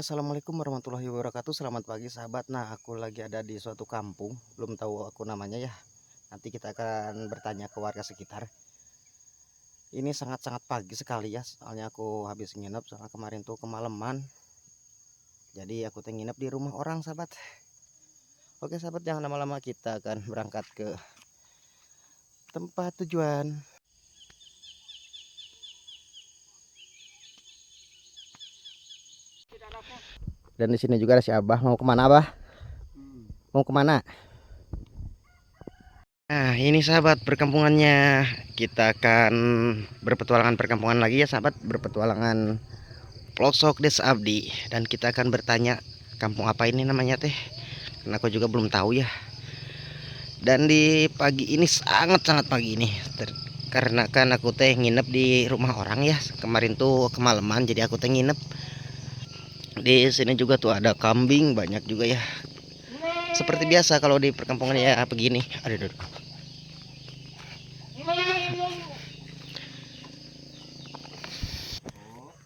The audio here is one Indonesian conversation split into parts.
Assalamualaikum warahmatullahi wabarakatuh. Selamat pagi sahabat. Nah, aku lagi ada di suatu kampung, belum tahu aku namanya ya. Nanti kita akan bertanya ke warga sekitar. Ini sangat-sangat pagi sekali ya, soalnya aku habis nginep soalnya kemarin tuh kemalaman. Jadi aku tuh nginep di rumah orang sahabat. Oke sahabat, jangan lama-lama, kita akan berangkat ke tempat tujuan. Dan di sini juga ada si Abah. Mau kemana Abah? Mau kemana? Nah, ini sahabat perkampungannya. Kita akan berpetualangan perkampungan lagi ya sahabat, berpetualangan pelosok desa Abdi, dan kita akan bertanya kampung apa ini namanya teh, karena aku juga belum tahu ya. Dan di pagi ini sangat-sangat pagi ini, karena kan aku teh nginep di rumah orang ya. Kemarin tuh kemalaman, jadi aku teh nginep di sini juga tuh ada kambing banyak juga ya. Seperti biasa kalau di perkampungan ya begini. Aduh.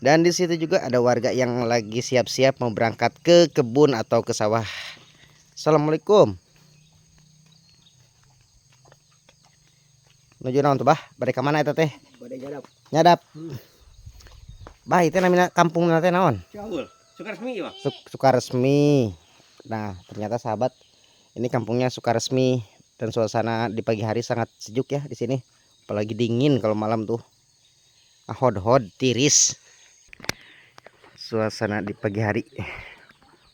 Dan di situ juga ada warga yang lagi siap-siap mau berangkat ke kebun atau ke sawah. Assalamualaikum. Menuju naon tuh bah? Bade ka mana eta teh? Bade nyadap. Nyadap. Bah, itu namanya kampung teh naon? Caul. Sukaresmi, Bang. Sukaresmi. Nah, ternyata sahabat, ini kampungnya Sukaresmi, dan suasana di pagi hari sangat sejuk ya di sini. Apalagi dingin kalau malam tuh. Hod-hod tiris. Suasana di pagi hari.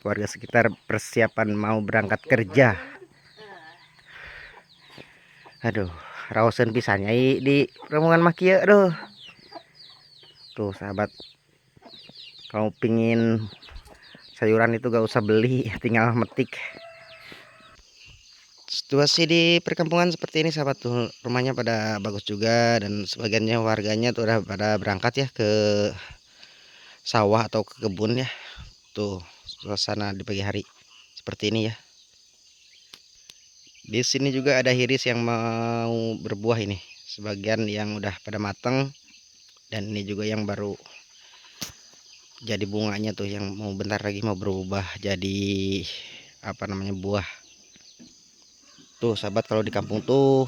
Warga sekitar persiapan mau berangkat kerja. Aduh, raosen pisannya di rombongan mah kieu aduh. Tuh sahabat, kalau pingin sayuran itu gak usah beli, tinggal metik. Situasi di perkampungan seperti ini sahabat, tuh rumahnya pada bagus juga, dan sebagiannya warganya tuh udah pada berangkat ya ke sawah atau ke kebun ya. Tuh suasana di pagi hari seperti ini ya. Di sini juga ada hiris yang mau berbuah ini. Sebagian yang udah pada mateng, dan ini juga yang baru jadi bunganya tuh, yang mau bentar lagi mau berubah jadi apa namanya, buah. Tuh sahabat, kalau di kampung tuh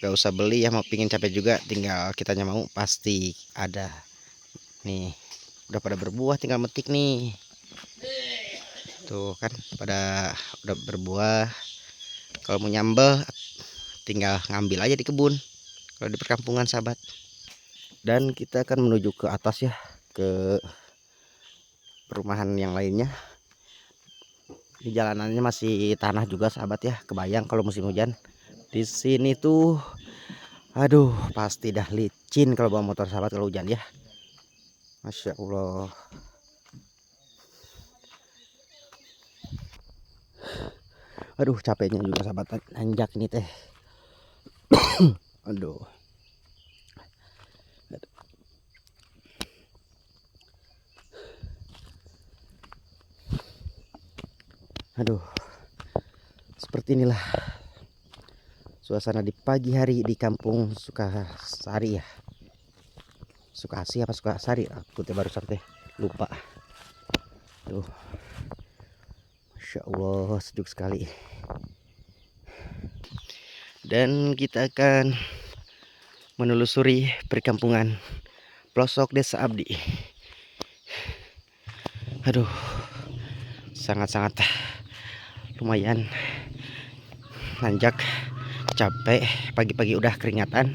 gak usah beli ya, mau pingin capek juga tinggal kitanya mau pasti ada. Nih udah pada berbuah, tinggal metik nih. Tuh kan pada udah berbuah. Kalau mau nyambel tinggal ngambil aja di kebun kalau di perkampungan sahabat. Dan kita akan menuju ke atas ya, ke perumahan yang lainnya. Di jalanannya masih tanah juga sahabat ya, kebayang kalau musim hujan. Di sini tuh aduh pasti dah licin kalau bawa motor sahabat kalau hujan ya. Masya Allah. Aduh capeknya juga sahabat, nanjak ini teh. Aduh. Aduh. Seperti inilah suasana di pagi hari di kampung Sukasari ya. Sukasi apa Sukasari? Aku teh barusan teh lupa. Tuh. Masya Allah, sejuk sekali. Dan kita akan menelusuri perkampungan pelosok desa Abdi. Aduh, sangat-sangat lumayan nanjak, capek, pagi-pagi udah keringatan.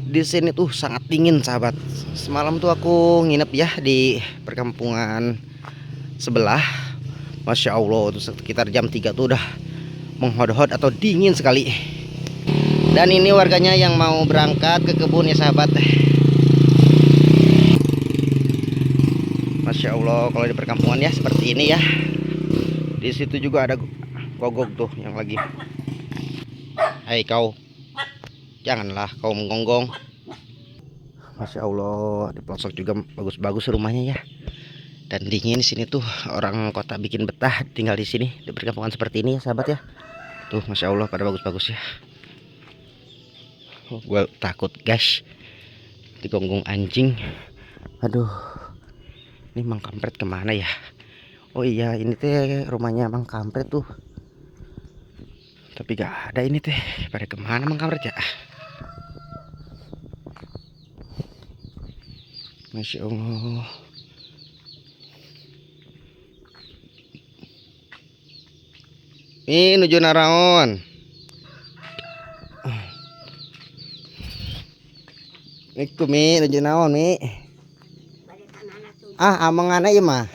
Di sini tuh sangat dingin sahabat. Semalam tuh aku nginep ya di perkampungan sebelah. Masya Allah, tuh sekitar jam 3 tuh udah menghod-hod atau dingin sekali. Dan ini warganya yang mau berangkat ke kebun ya sahabat. Masya Allah, kalau di perkampungan ya seperti ini ya. Di situ juga ada gogok tuh yang lagi. Hai kau, janganlah kau menggonggong. Masya Allah, di pelosok juga bagus-bagus rumahnya ya. Dan dingin sini tuh, orang kota bikin betah tinggal di sini di perkampungan seperti ini ya sahabat ya. Tuh Masya Allah pada bagus-bagus ya. Gue takut guys digonggong anjing. Aduh, Ini Mang Kampret kemana ya? Oh iya, ini teh rumahnya Mang Kampret tuh. Tapi gak ada ini teh. Pada kemana Mang Kampret ya? Masya Allah. Ini nuju naraon. Iku mi nuju naon mi. Amangana ieu mah.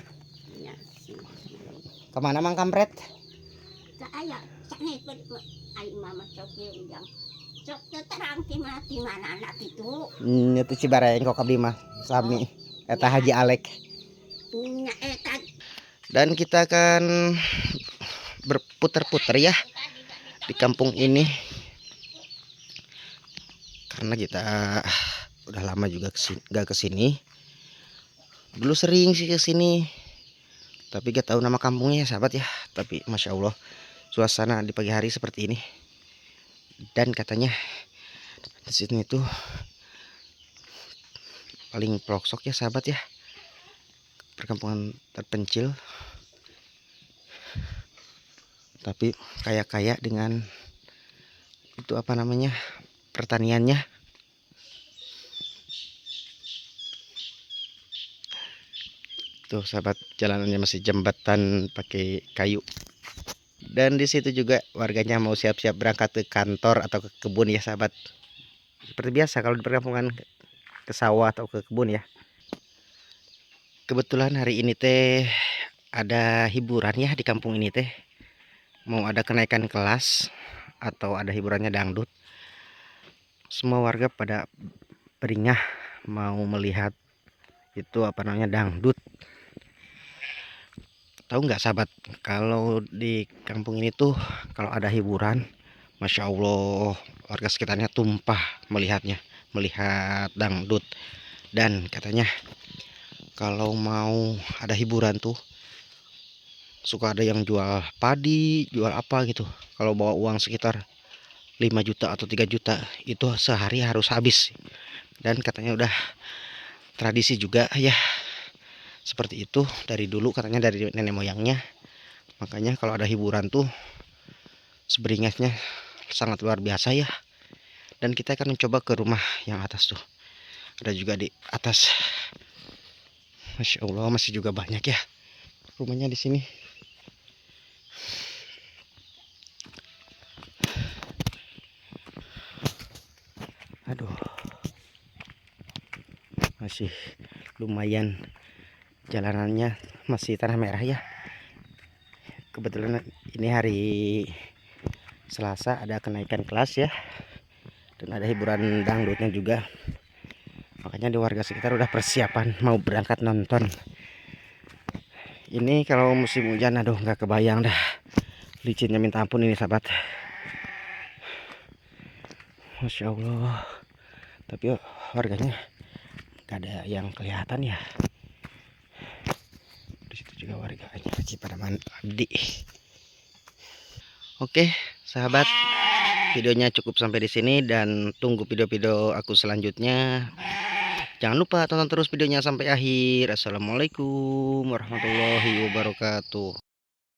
Kemana Mang Kampret? Itu Cibareng kok abdi mah sami eta Haji Alek. Dan kita akan berputar-putar ya di kampung ini karena kita udah lama juga gak kesini. Dulu sering sih kesini, tapi gak tahu nama kampungnya ya sahabat ya. Tapi masya Allah suasana di pagi hari seperti ini. Dan katanya di sini tuh paling pelosok ya sahabat ya, perkampungan terpencil. Tapi kaya-kaya dengan itu apa namanya, pertaniannya. Tuh sahabat, jalanannya masih jembatan pakai kayu. Dan di situ juga warganya mau siap-siap berangkat ke kantor atau ke kebun ya sahabat. Seperti biasa kalau di perkampungan ke sawah atau ke kebun ya. Kebetulan hari ini teh ada hiburan ya di kampung ini teh. Mau ada kenaikan kelas atau ada hiburannya dangdut. Semua warga pada beringah mau melihat itu apa namanya, dangdut. Tahu nggak sahabat, kalau di kampung ini tuh kalau ada hiburan, masya Allah warga sekitarnya tumpah melihatnya, melihat dangdut. Dan katanya kalau mau ada hiburan tuh suka ada yang jual padi, jual apa gitu. Kalau bawa uang sekitar 5 juta atau 3 juta itu sehari harus habis. Dan katanya udah tradisi juga ya, seperti itu dari dulu katanya, dari nenek moyangnya. Makanya kalau ada hiburan tuh seberingatnya sangat luar biasa ya. Dan kita akan mencoba ke rumah yang atas tuh, ada juga di atas. Masya Allah masih juga banyak ya rumahnya di sini. Aduh, masih lumayan jalanannya, masih tanah merah ya. Kebetulan ini hari Selasa, ada kenaikan kelas ya, dan ada hiburan dangdutnya juga. Makanya di warga sekitar udah persiapan mau berangkat nonton. Ini kalau musim hujan aduh nggak kebayang dah, licinnya minta ampun ini sahabat. Masya Allah. Tapi warganya gak ada yang kelihatan ya. Di situ juga warganya masih pada mandi. Oke sahabat, videonya cukup sampai di sini dan tunggu video-video aku selanjutnya. Jangan lupa tonton terus videonya sampai akhir. Assalamualaikum warahmatullahi wabarakatuh.